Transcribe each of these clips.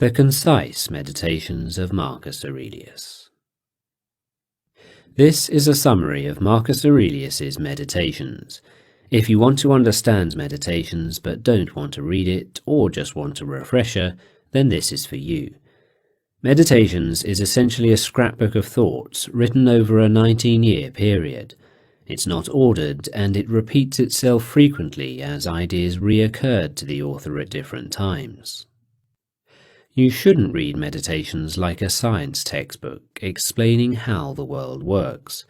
The Concise Meditations of Marcus Aurelius. This is a summary of Marcus Aurelius's meditations. If you want to understand meditations but don't want to read it or just want a refresher, then this is for you. Meditations is essentially a scrapbook of thoughts written over a 19-year period. It's not ordered, and it repeats itself frequently as ideas reoccurred to the author at different times. You shouldn't read meditations like a science textbook explaining how the world works.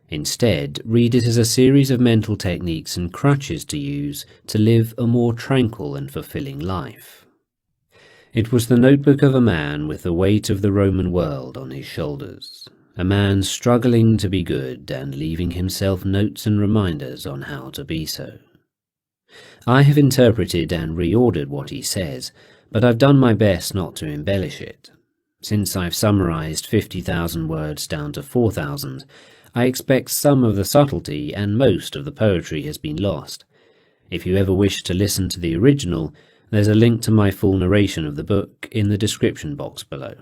Instead, read it as a series of mental techniques and crutches to use to live a more tranquil and fulfilling life. It was the notebook of a man with the weight of the Roman world on his shoulders, a man struggling to be good and leaving himself notes and reminders on how to be so. I have interpreted and reordered what he says, but I've done my best not to embellish it. Since I've summarized 50,000 words down to 4,000, I expect some of the subtlety and most of the poetry has been lost. If you ever wish to listen to the original, there's a link to my full narration of the book in the description box below.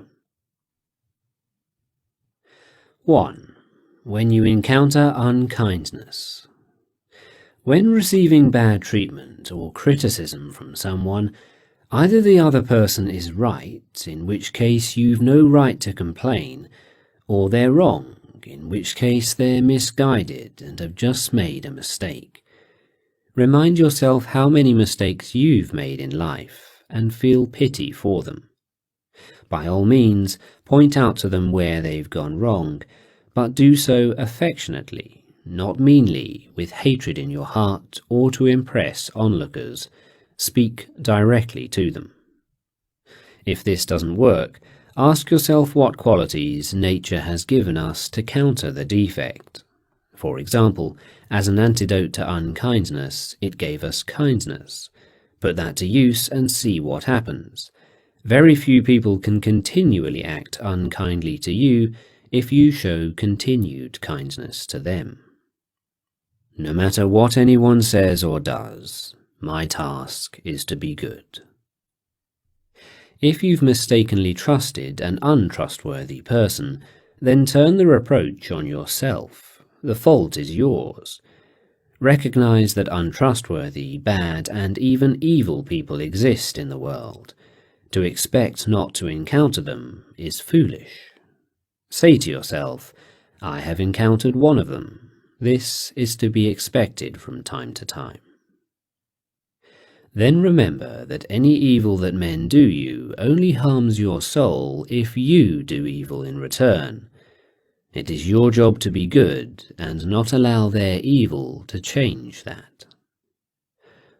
1. When you encounter unkindness. When receiving bad treatment or criticism from someone, either the other person is right, in which case you've no right to complain, or they're wrong, in which case they're misguided and have just made a mistake. Remind yourself how many mistakes you've made in life and feel pity for them. By all means, point out to them where they've gone wrong, but do so affectionately, not meanly, with hatred in your heart or to impress onlookers. Speak directly to them. If this doesn't work, ask yourself what qualities nature has given us to counter the defect. For example, as an antidote to unkindness, it gave us kindness. Put that to use and see what happens. Very few people can continually act unkindly to you if you show continued kindness to them. No matter what anyone says or does, my task is to be good. If you've mistakenly trusted an untrustworthy person, then turn the reproach on yourself. The fault is yours. Recognize that untrustworthy, bad, and even evil people exist in the world. To expect not to encounter them is foolish. Say to yourself, I have encountered one of them. This is to be expected from time to time. Then remember that any evil that men do you only harms your soul if you do evil in return. It is your job to be good and not allow their evil to change that.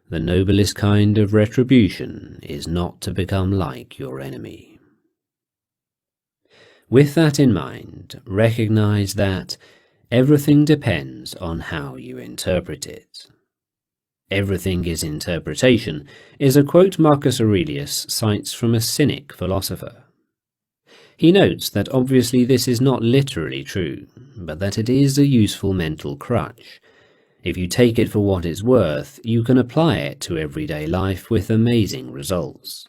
The noblest kind of retribution is not to become like your enemy. With that in mind, recognize that everything depends on how you interpret it. Everything is interpretation is a quote Marcus Aurelius cites from a Cynic philosopher. He notes that obviously this is not literally true, but that it is a useful mental crutch. If you take it for what it's worth, you can apply it to everyday life with amazing results.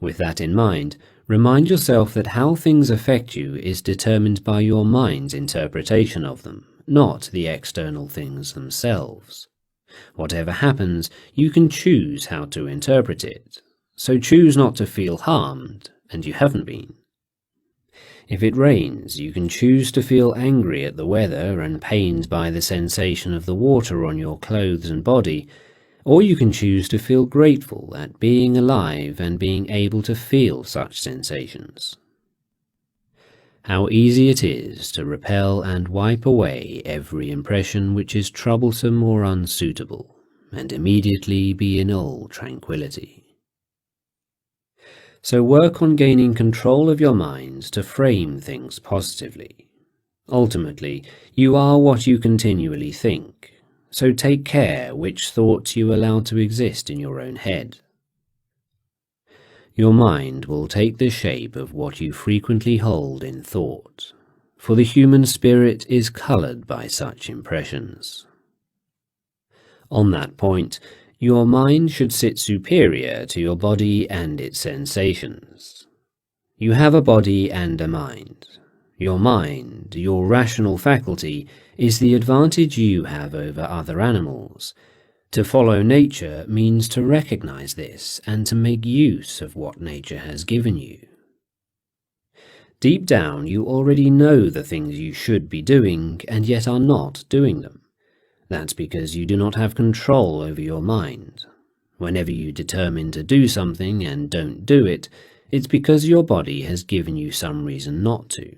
With that in mind, remind yourself that how things affect you is determined by your mind's interpretation of them, not the external things themselves. Whatever happens, you can choose how to interpret it, so choose not to feel harmed, and you haven't been. If it rains, you can choose to feel angry at the weather and pained by the sensation of the water on your clothes and body, or you can choose to feel grateful at being alive and being able to feel such sensations. How easy it is to repel and wipe away every impression which is troublesome or unsuitable, and immediately be in all tranquility. So work on gaining control of your mind to frame things positively. Ultimately, you are what you continually think, so take care which thoughts you allow to exist in your own head. Your mind will take the shape of what you frequently hold in thought, for the human spirit is colored by such impressions. On that point, Your mind should sit superior to your body and its sensations. You have a body and a mind. Your mind, your rational faculty, is the advantage you have over other animals. To follow nature means to recognize this and to make use of what nature has given you. Deep down, you already know the things you should be doing and yet are not doing them. That's because you do not have control over your mind. Whenever you determine to do something and don't do it, it's because your body has given you some reason not to.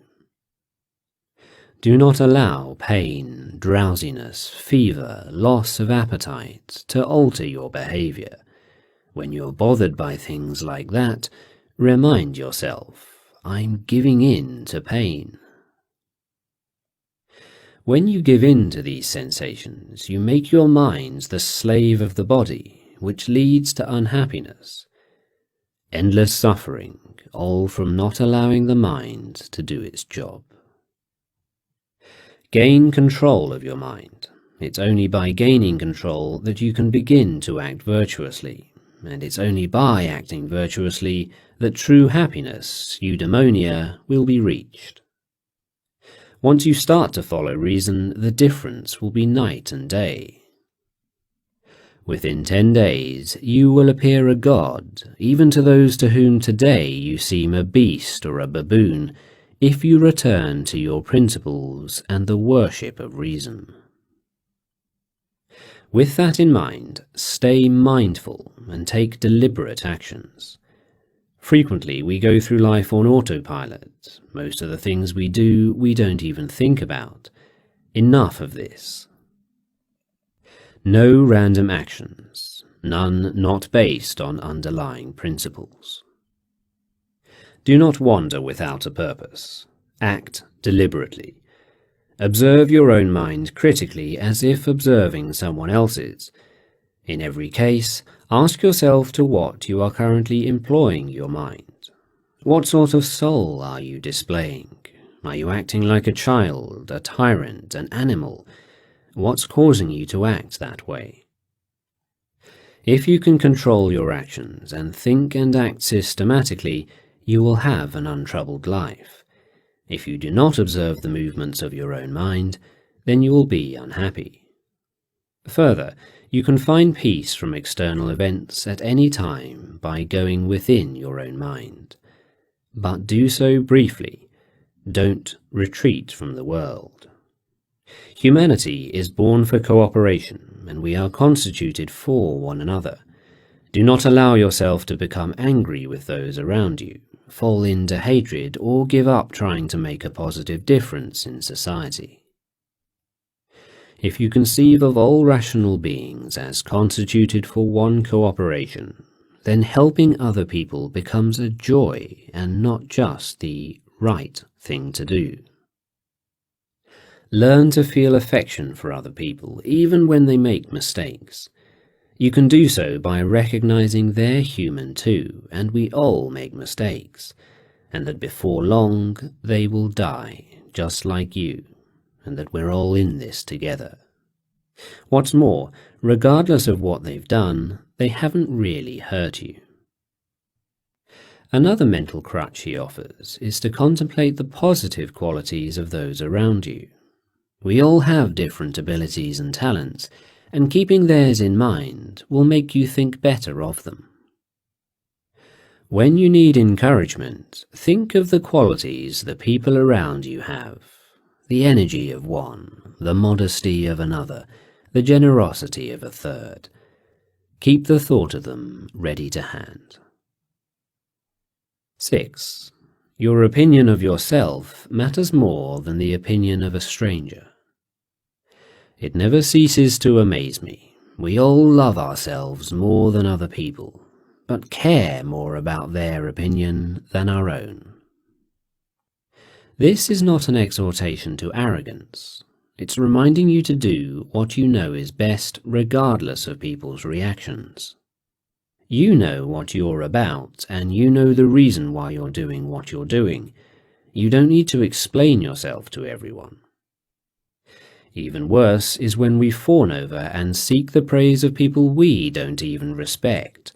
Do not allow pain, drowsiness, fever, loss of appetite to alter your behavior. When you're bothered by things like that, remind yourself, I'm giving in to pain. When you give in to these sensations, you make your mind the slave of the body, which leads to unhappiness. Endless suffering, all from not allowing the mind to do its job. Gain control of your mind. It's only by gaining control that you can begin to act virtuously, and it's only by acting virtuously that true happiness, eudaimonia, will be reached. Once you start to follow reason, the difference will be night and day. Within 10 days, you will appear a god, even to those to whom today you seem a beast or a baboon, if you return to your principles and the worship of reason. With that in mind, stay mindful and take deliberate actions. Frequently, we go through life on autopilot. Most of the things we do, we don't even think about. Enough of this. No random actions, none not based on underlying principles. Do not wander without a purpose. Act deliberately. Observe your own mind critically as if observing someone else's. In every case, ask yourself to what you are currently employing your mind. What sort of soul are you displaying? Are you acting like a child, a tyrant, an animal? What's causing you to act that way? If you can control your actions and think and act systematically, you will have an untroubled life. If you do not observe the movements of your own mind, then you will be unhappy. Further, you can find peace from external events at any time by going within your own mind. But do so briefly. Don't retreat from the world. Humanity is born for cooperation, and we are constituted for one another. Do not allow yourself to become angry with those around you, fall into hatred, or give up trying to make a positive difference in society. If you conceive of all rational beings as constituted for one cooperation, then helping other people becomes a joy and not just the right thing to do. Learn to feel affection for other people, even when they make mistakes. You can do so by recognizing they're human too, and we all make mistakes, and that before long they will die, just like you, and that we're all in this together. What's more, regardless of what they've done, they haven't really hurt you. Another mental crutch he offers is to contemplate the positive qualities of those around you. We all have different abilities and talents, and keeping theirs in mind will make you think better of them. When you need encouragement, think of the qualities the people around you have, the energy of one, the modesty of another, the generosity of a third. Keep the thought of them ready to hand. 6. Your opinion of yourself matters more than the opinion of a stranger. It never ceases to amaze me. We all love ourselves more than other people, but care more about their opinion than our own. This is not an exhortation to arrogance. It's reminding you to do what you know is best regardless of people's reactions. You know what you're about, and you know the reason why you're doing what you're doing. You don't need to explain yourself to everyone. Even worse is when we fawn over and seek the praise of people we don't even respect.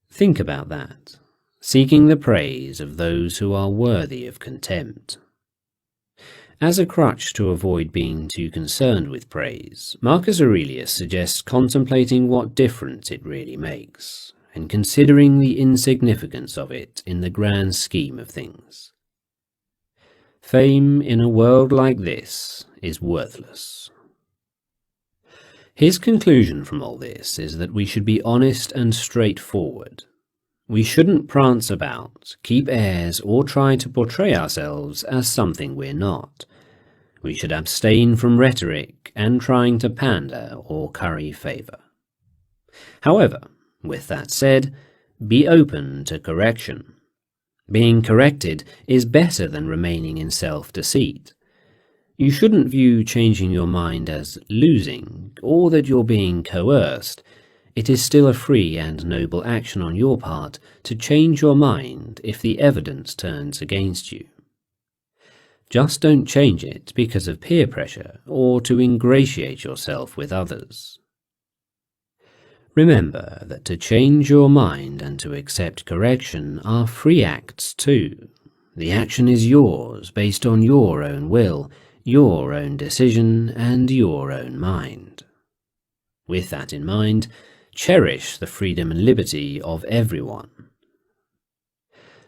Think about that, seeking the praise of those who are worthy of contempt. As a crutch to avoid being too concerned with praise, Marcus Aurelius suggests contemplating what difference it really makes, and considering the insignificance of it in the grand scheme of things. Fame in a world like this is worthless. His conclusion from all this is that we should be honest and straightforward. We shouldn't prance about, keep airs, or try to portray ourselves as something we're not. We should abstain from rhetoric and trying to pander or curry favour. However, with that said, be open to correction. Being corrected is better than remaining in self-deceit. You shouldn't view changing your mind as losing, or that you're being coerced. It is still a free and noble action on your part to change your mind if the evidence turns against you. Just don't change it because of peer pressure or to ingratiate yourself with others. Remember that to change your mind and to accept correction are free acts too. The action is yours based on your own will, your own decision, and your own mind. With that in mind, cherish the freedom and liberty of everyone.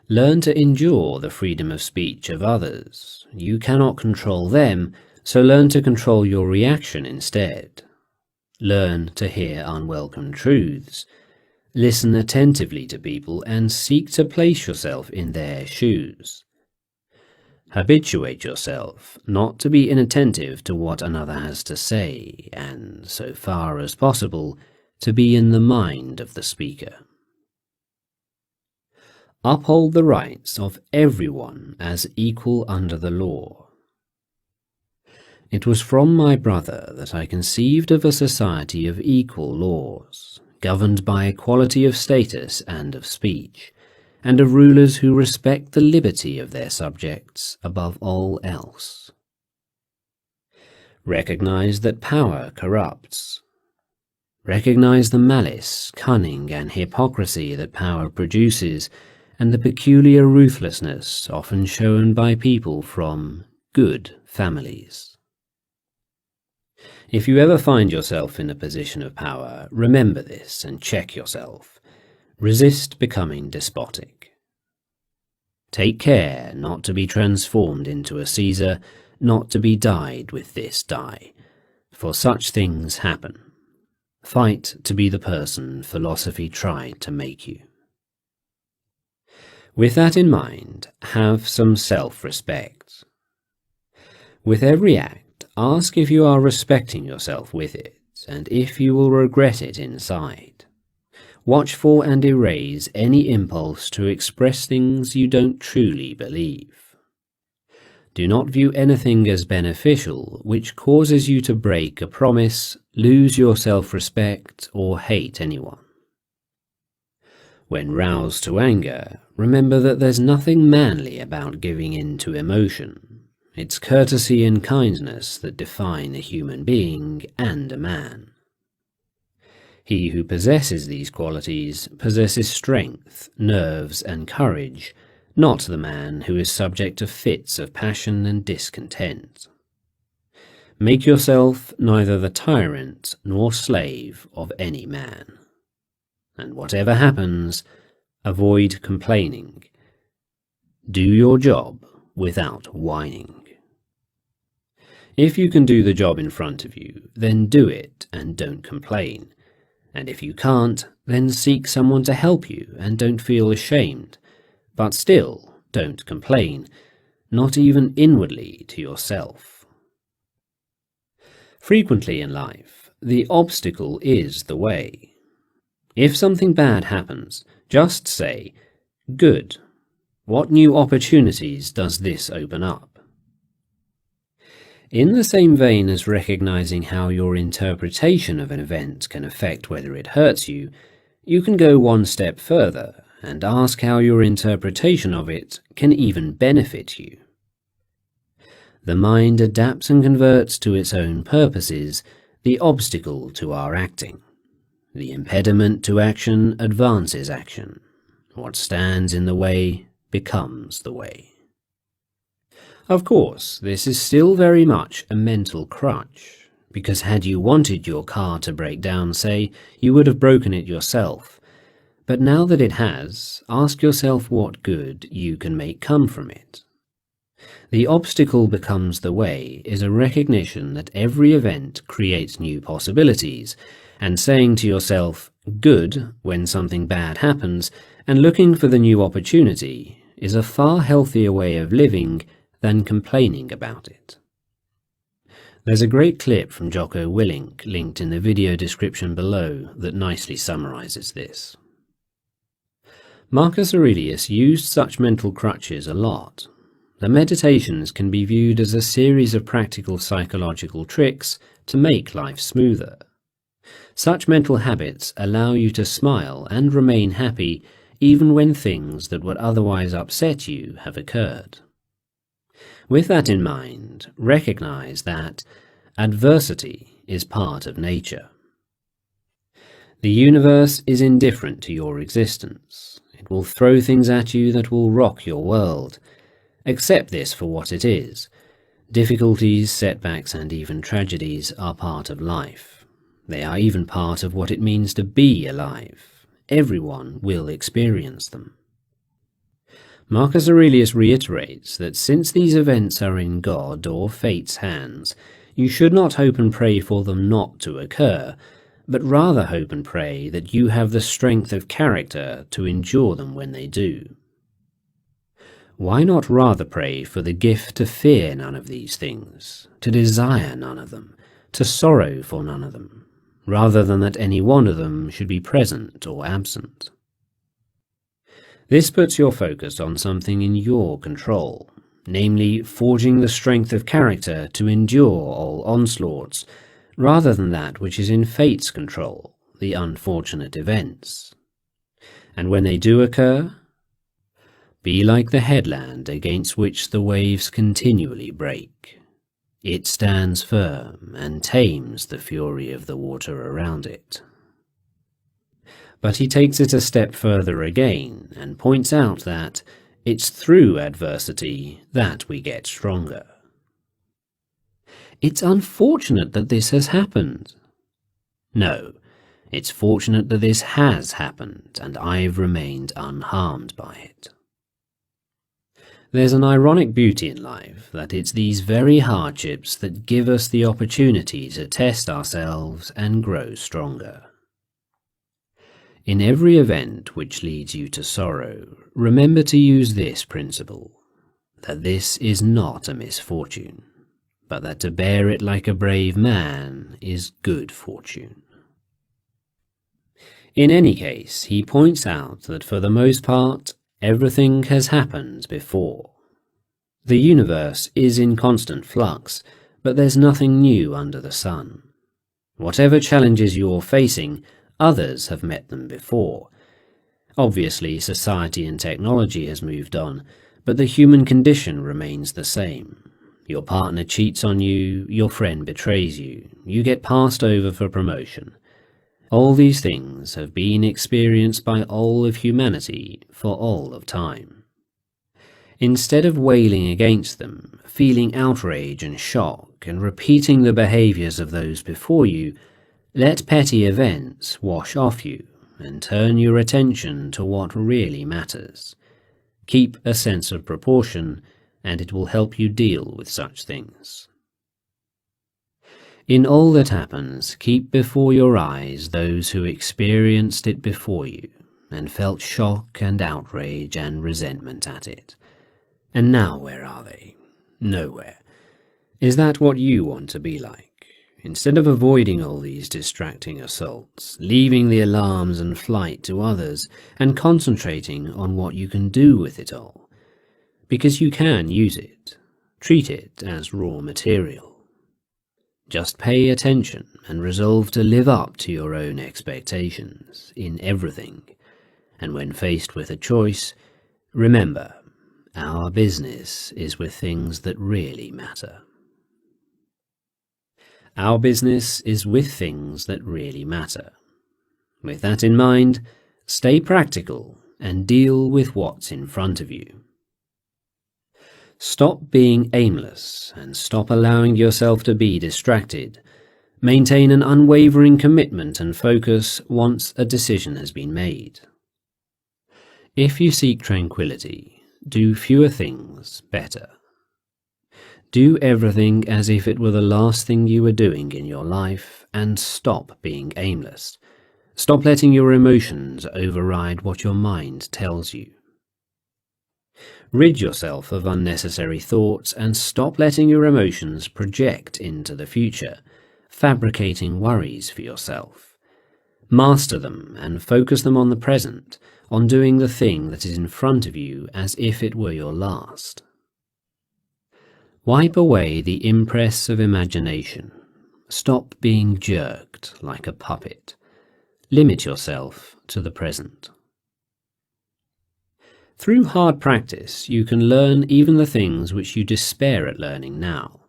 Learn to endure the freedom of speech of others. You cannot control them, so learn to control your reaction instead. Learn to hear unwelcome truths. Listen attentively to people and seek to place yourself in their shoes. Habituate yourself not to be inattentive to what another has to say, and, so far as possible, to be in the mind of the speaker. Uphold the rights of everyone as equal under the law. It was from my brother that I conceived of a society of equal laws, governed by equality of status and of speech, and of rulers who respect the liberty of their subjects above all else. Recognize that power corrupts. Recognize the malice, cunning, and hypocrisy that power produces, and the peculiar ruthlessness often shown by people from good families. If you ever find yourself in a position of power, remember this and check yourself. Resist becoming despotic. Take care not to be transformed into a Caesar, not to be dyed with this dye, for such things happen. Fight to be the person philosophy tried to make you. With that in mind, have some self-respect. With every act, ask if you are respecting yourself with it, and if you will regret it inside. Watch for and erase any impulse to express things you don't truly believe. Do not view anything as beneficial which causes you to break a promise, lose your self-respect, or hate anyone. When roused to anger, remember that there's nothing manly about giving in to emotion. It's courtesy and kindness that define a human being and a man. He who possesses these qualities possesses strength, nerves, and courage, not the man who is subject to fits of passion and discontent. Make yourself neither the tyrant nor slave of any man. And whatever happens, avoid complaining. Do your job without whining. If you can do the job in front of you, then do it and don't complain. And if you can't, then seek someone to help you and don't feel ashamed. But still, don't complain, not even inwardly to yourself. Frequently in life, the obstacle is the way. If something bad happens, just say, "Good. What new opportunities does this open up?" In the same vein as recognizing how your interpretation of an event can affect whether it hurts you, you can go one step further and ask how your interpretation of it can even benefit you. The mind adapts and converts to its own purposes the obstacle to our acting. The impediment to action advances action. What stands in the way becomes the way. Of course, this is still very much a mental crutch, because had you wanted your car to break down, say, you would have broken it yourself. But now that it has, ask yourself what good you can make come from it. The obstacle becomes the way is a recognition that every event creates new possibilities, and saying to yourself, good, when something bad happens, and looking for the new opportunity is a far healthier way of living than complaining about it. There's a great clip from Jocko Willink linked in the video description below that nicely summarizes this. Marcus Aurelius used such mental crutches a lot. The meditations can be viewed as a series of practical psychological tricks to make life smoother. Such mental habits allow you to smile and remain happy even when things that would otherwise upset you have occurred. With that in mind, recognize that adversity is part of nature. The universe is indifferent to your existence. It will throw things at you that will rock your world. Accept this for what it is. Difficulties, setbacks, and even tragedies are part of life. They are even part of what it means to be alive. Everyone will experience them. Marcus Aurelius reiterates that since these events are in God or fate's hands, you should not hope and pray for them not to occur, but rather hope and pray that you have the strength of character to endure them when they do. Why not rather pray for the gift to fear none of these things, to desire none of them, to sorrow for none of them, rather than that any one of them should be present or absent? This puts your focus on something in your control, namely forging the strength of character to endure all onslaughts, rather than that which is in fate's control, the unfortunate events. And when they do occur, be like the headland against which the waves continually break. It stands firm and tames the fury of the water around it. But he takes it a step further again and points out that it's through adversity that we get stronger. It's unfortunate that this has happened. No, it's fortunate that this has happened and I've remained unharmed by it. There's an ironic beauty in life that it's these very hardships that give us the opportunity to test ourselves and grow stronger. In every event which leads you to sorrow, remember to use this principle, that this is not a misfortune, but that to bear it like a brave man is good fortune. In any case, he points out that for the most part, everything has happened before. The universe is in constant flux, but there's nothing new under the sun. Whatever challenges you're facing, others have met them before. Obviously, society and technology has moved on, but the human condition remains the same. Your partner cheats on you, your friend betrays you, you get passed over for promotion. All these things have been experienced by all of humanity for all of time. Instead of wailing against them, feeling outrage and shock, and repeating the behaviors of those before you, let petty events wash off you and turn your attention to what really matters. Keep a sense of proportion, and it will help you deal with such things. In all that happens, keep before your eyes those who experienced it before you and felt shock and outrage and resentment at it. And now where are they? Nowhere. Is that what you want to be like? Instead of avoiding all these distracting assaults, leaving the alarms and flight to others, and concentrating on what you can do with it all. Because you can use it. Treat it as raw material. Just pay attention and resolve to live up to your own expectations in everything. And when faced with a choice, remember, Our business is with things that really matter. Our business is with things that really matter. With that in mind, stay practical and deal with what's in front of you. Stop being aimless and stop allowing yourself to be distracted. Maintain an unwavering commitment and focus once a decision has been made. If you seek tranquility, do fewer things better. Do everything as if it were the last thing you were doing in your life, and stop being aimless. Stop letting your emotions override what your mind tells you. Rid yourself of unnecessary thoughts and stop letting your emotions project into the future, fabricating worries for yourself. Master them and focus them on the present, on doing the thing that is in front of you as if it were your last. Wipe away the impress of imagination. Stop being jerked like a puppet. Limit yourself to the present. Through hard practice, you can learn even the things which you despair at learning now.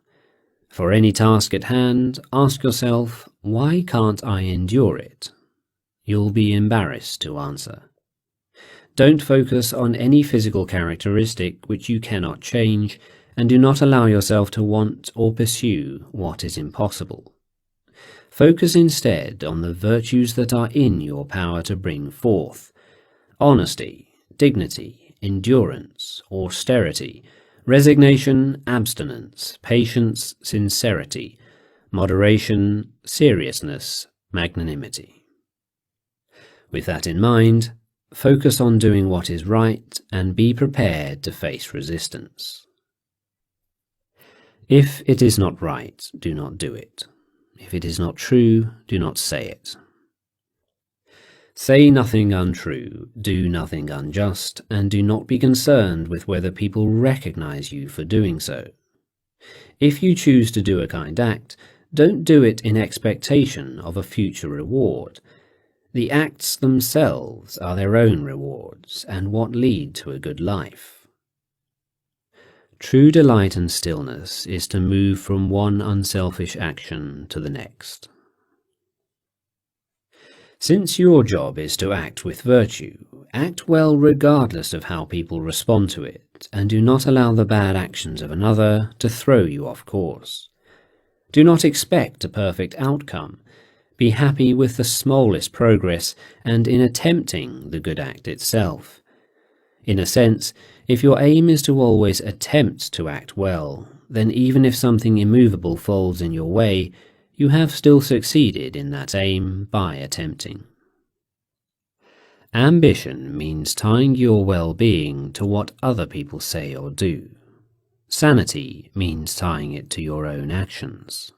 For any task at hand, ask yourself, why can't I endure it? You'll be embarrassed to answer. Don't focus on any physical characteristic which you cannot change, and do not allow yourself to want or pursue what is impossible. Focus instead on the virtues that are in your power to bring forth: honesty, dignity, endurance, austerity, resignation, abstinence, patience, sincerity, moderation, seriousness, magnanimity. With that in mind, focus on doing what is right and be prepared to face resistance. If it is not right, do not do it. If it is not true, do not say it. Say nothing untrue, do nothing unjust, and do not be concerned with whether people recognize you for doing so. If you choose to do a kind act, don't do it in expectation of a future reward. The acts themselves are their own rewards, and what lead to a good life. True delight and stillness is to move from one unselfish action to the next. Since your job is to act with virtue, act well regardless of how people respond to it, and do not allow the bad actions of another to throw you off course. Do not expect a perfect outcome. Be happy with the smallest progress and in attempting the good act itself. In a sense, if your aim is to always attempt to act well, then even if something immovable falls in your way, you have still succeeded in that aim by attempting. Ambition means tying your well-being to what other people say or do. Sanity means tying it to your own actions.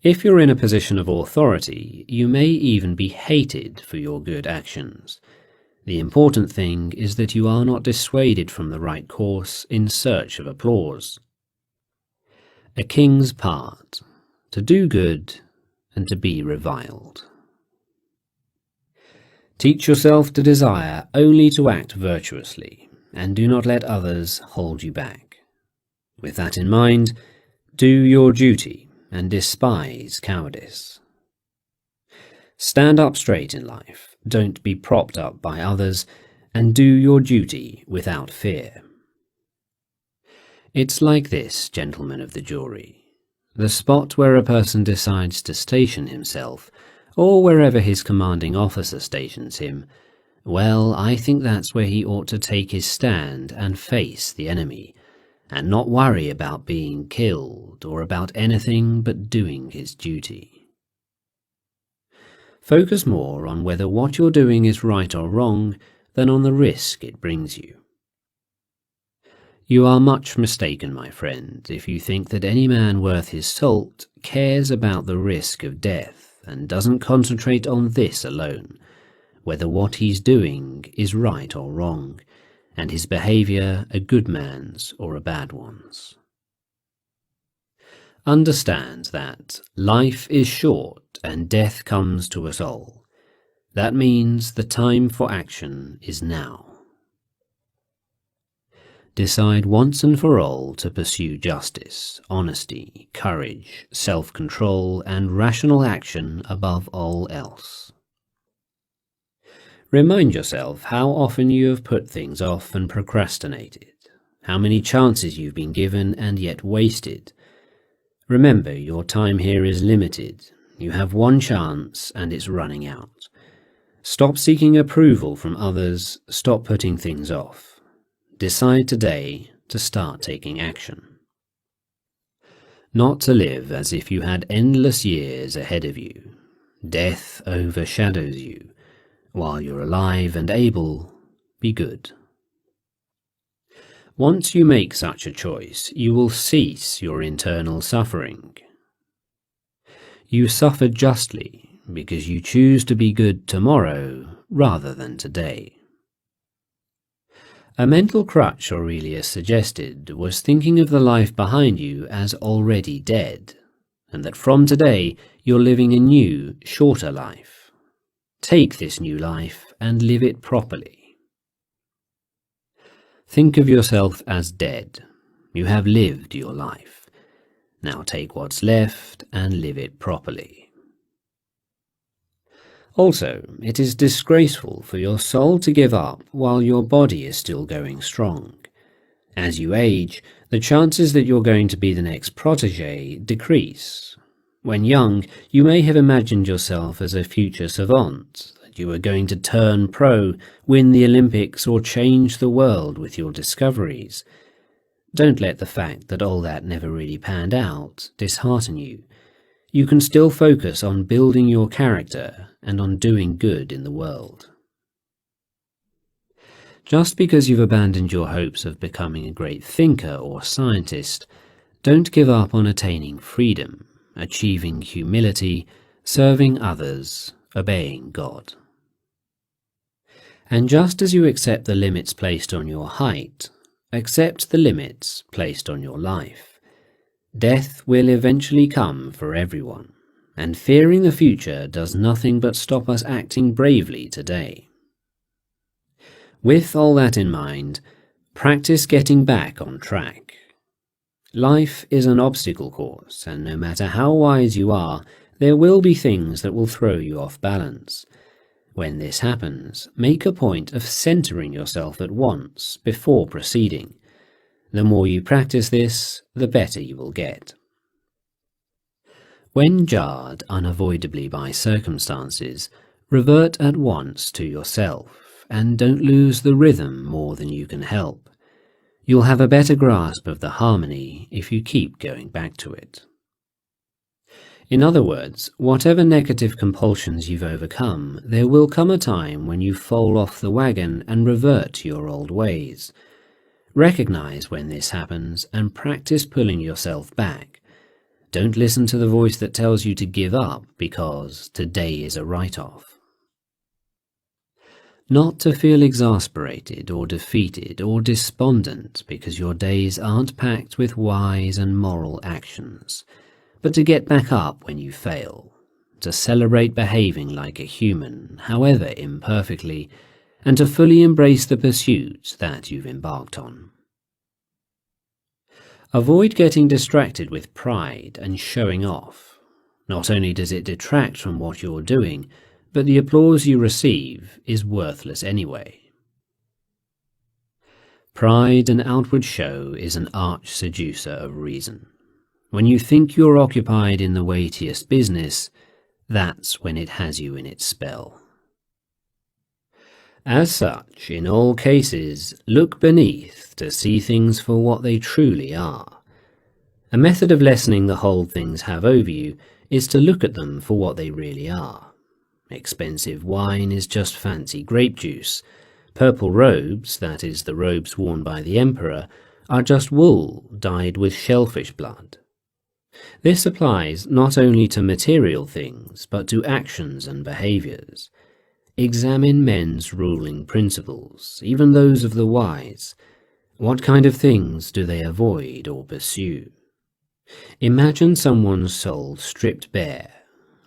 If you're in a position of authority, you may even be hated for your good actions. The important thing is that you are not dissuaded from the right course in search of applause. A king's part: to do good and to be reviled. Teach yourself to desire only to act virtuously, and do not let others hold you back. With that in mind, do your duty and despise cowardice. Stand up straight in life, don't be propped up by others, and do your duty without fear. It's like this, gentlemen of the jury. The spot where a person decides to station himself, or wherever his commanding officer stations him, well, I think that's where he ought to take his stand and face the enemy, and not worry about being killed or about anything but doing his duty. Focus more on whether what you're doing is right or wrong than on the risk it brings you. You are much mistaken, my friend, if you think that any man worth his salt cares about the risk of death and doesn't concentrate on this alone, whether what he's doing is right or wrong, and his behavior a good man's or a bad one's. Understand that life is short and death comes to us all. That means the time for action is now. decide once and for all to pursue justice, honesty, courage, self-control, and rational action above all else. Remind yourself how often you have put things off and procrastinated, how many chances you've been given and yet wasted. Remember, your time here is limited. You have one chance and it's running out. Stop seeking approval from others, stop putting things off. Decide today to start taking action. Not to live as if you had endless years ahead of you. Death overshadows you. While you're alive and able, be good. Once you make such a choice, you will cease your internal suffering. You suffer justly because you choose to be good tomorrow rather than today. A mental crutch Aurelius suggested was thinking of the life behind you as already dead, and that from today you're living a new, shorter life. Take this new life and live it properly. Think of yourself as dead. You have lived your life. Now take what's left and live it properly. Also, it is disgraceful for your soul to give up while your body is still going strong. As you age, the chances that you're going to be the next protégé decrease. When young, you may have imagined yourself as a future savant, that you were going to turn pro, win the Olympics, or change the world with your discoveries. Don't let the fact that all that never really panned out dishearten you. You can still focus on building your character and on doing good in the world. Just because you've abandoned your hopes of becoming a great thinker or scientist, don't give up on attaining freedom, achieving humility, serving others, obeying God. And just as you accept the limits placed on your height, accept the limits placed on your life. Death will eventually come for everyone, and fearing the future does nothing but stop us acting bravely today. With all that in mind, practice getting back on track. Life is an obstacle course, and no matter how wise you are, there will be things that will throw you off balance. When this happens, make a point of centering yourself at once before proceeding. The more you practice this, the better you will get. When jarred unavoidably by circumstances, revert at once to yourself, and don't lose the rhythm more than you can help. You'll have a better grasp of the harmony if you keep going back to it. In other words, whatever negative compulsions you've overcome, there will come a time when you fall off the wagon and revert to your old ways. Recognize when this happens and practice pulling yourself back. Don't listen to the voice that tells you to give up because today is a write-off. Not to feel exasperated or defeated or despondent because your days aren't packed with wise and moral actions, but to get back up when you fail, to celebrate behaving like a human, however imperfectly, and to fully embrace the pursuit that you've embarked on. Avoid getting distracted with pride and showing off. Not only does it detract from what you're doing, but the applause you receive is worthless anyway. Pride and outward show is an arch seducer of reason. When you think you're occupied in the weightiest business, that's when it has you in its spell. As such, in all cases, look beneath to see things for what they truly are. A method of lessening the hold things have over you is to look at them for what they really are. Expensive wine is just fancy grape juice. Purple robes, that is, the robes worn by the emperor, are just wool dyed with shellfish blood. This applies not only to material things, but to actions and behaviors. Examine men's ruling principles, even those of the wise. What kind of things do they avoid or pursue? Imagine someone's soul stripped bare.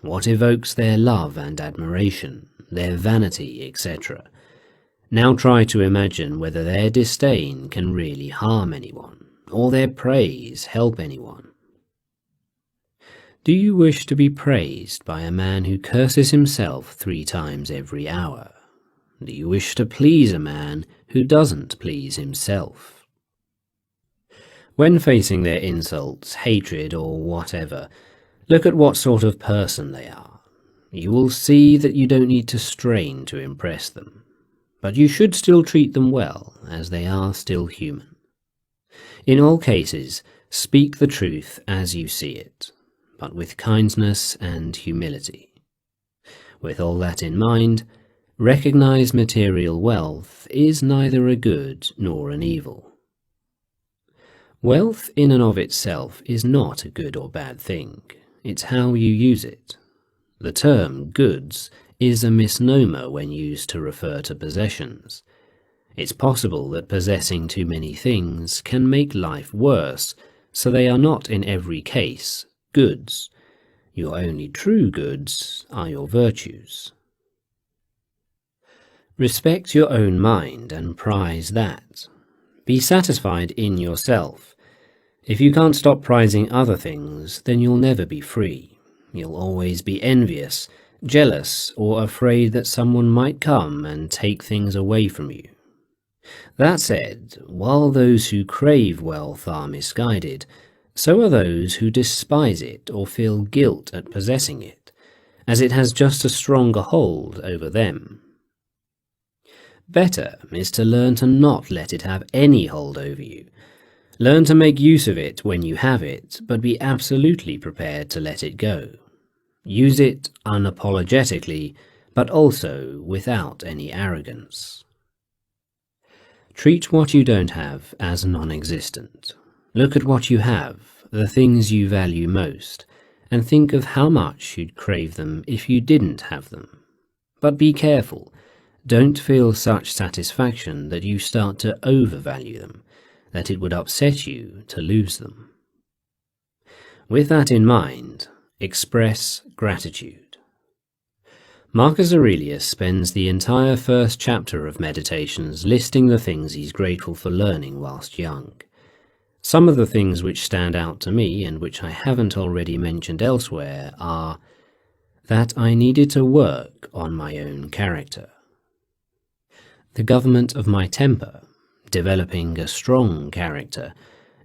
What evokes their love and admiration, their vanity, etc.? Now try to imagine whether their disdain can really harm anyone, or their praise help anyone. Do you wish to be praised by a man who curses himself 3 times every hour? Do you wish to please a man who doesn't please himself? When facing their insults, hatred, or whatever, look at what sort of person they are. You will see that you don't need to strain to impress them, but you should still treat them well, as they are still human. In all cases, speak the truth as you see it, but with kindness and humility. With all that in mind, recognize material wealth is neither a good nor an evil. Wealth in and of itself is not a good or bad thing, it's how you use it. The term goods is a misnomer when used to refer to possessions. It's possible that possessing too many things can make life worse, so they are not in every case goods. Your only true goods are your virtues. Respect your own mind and prize that. Be satisfied in yourself. If you can't stop prizing other things, then you'll never be free. You'll always be envious, jealous, or afraid that someone might come and take things away from you. That said, while those who crave wealth are misguided, so are those who despise it or feel guilt at possessing it, as it has just a stronger hold over them. Better is to learn to not let it have any hold over you. Learn to make use of it when you have it, but be absolutely prepared to let it go. Use it unapologetically, but also without any arrogance. Treat what you don't have as non-existent. Look at what you have, the things you value most, and think of how much you'd crave them if you didn't have them. But be careful. Don't feel such satisfaction that you start to overvalue them, that it would upset you to lose them. With that in mind, express gratitude. Marcus Aurelius spends the entire first chapter of Meditations listing the things he's grateful for learning whilst young. Some of the things which stand out to me, and which I haven't already mentioned elsewhere, are that I needed to work on my own character, the government of my temper, developing a strong character,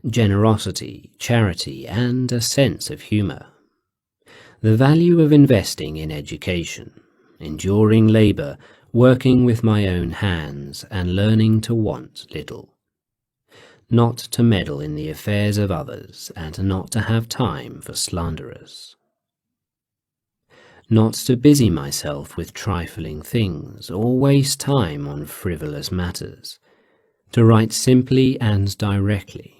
generosity, charity, and a sense of humour, the value of investing in education, enduring labour, working with my own hands, and learning to want little, not to meddle in the affairs of others, and not to have time for slanderers, not to busy myself with trifling things, or waste time on frivolous matters, to write simply and directly,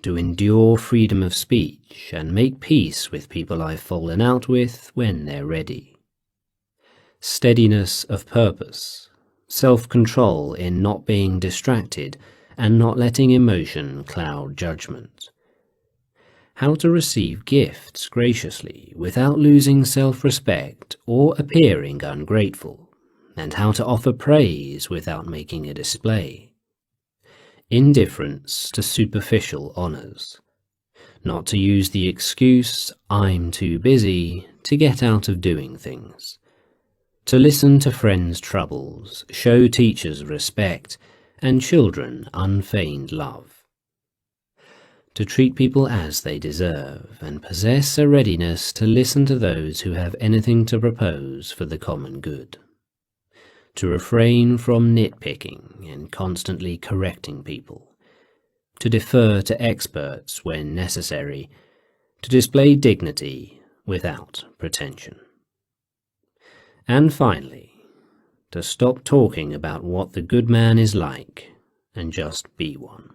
to endure freedom of speech, and make peace with people I've fallen out with when they're ready, steadiness of purpose, self-control in not being distracted, and not letting emotion cloud judgment, how to receive gifts graciously without losing self-respect or appearing ungrateful, and how to offer praise without making a display, indifference to superficial honours, not to use the excuse "I'm too busy" to get out of doing things, to listen to friends' troubles, show teachers respect, and children unfeigned love, to treat people as they deserve, and possess a readiness to listen to those who have anything to propose for the common good, to refrain from nitpicking and constantly correcting people, to defer to experts when necessary, to display dignity without pretension, and finally, to stop talking about what the good man is like and just be one.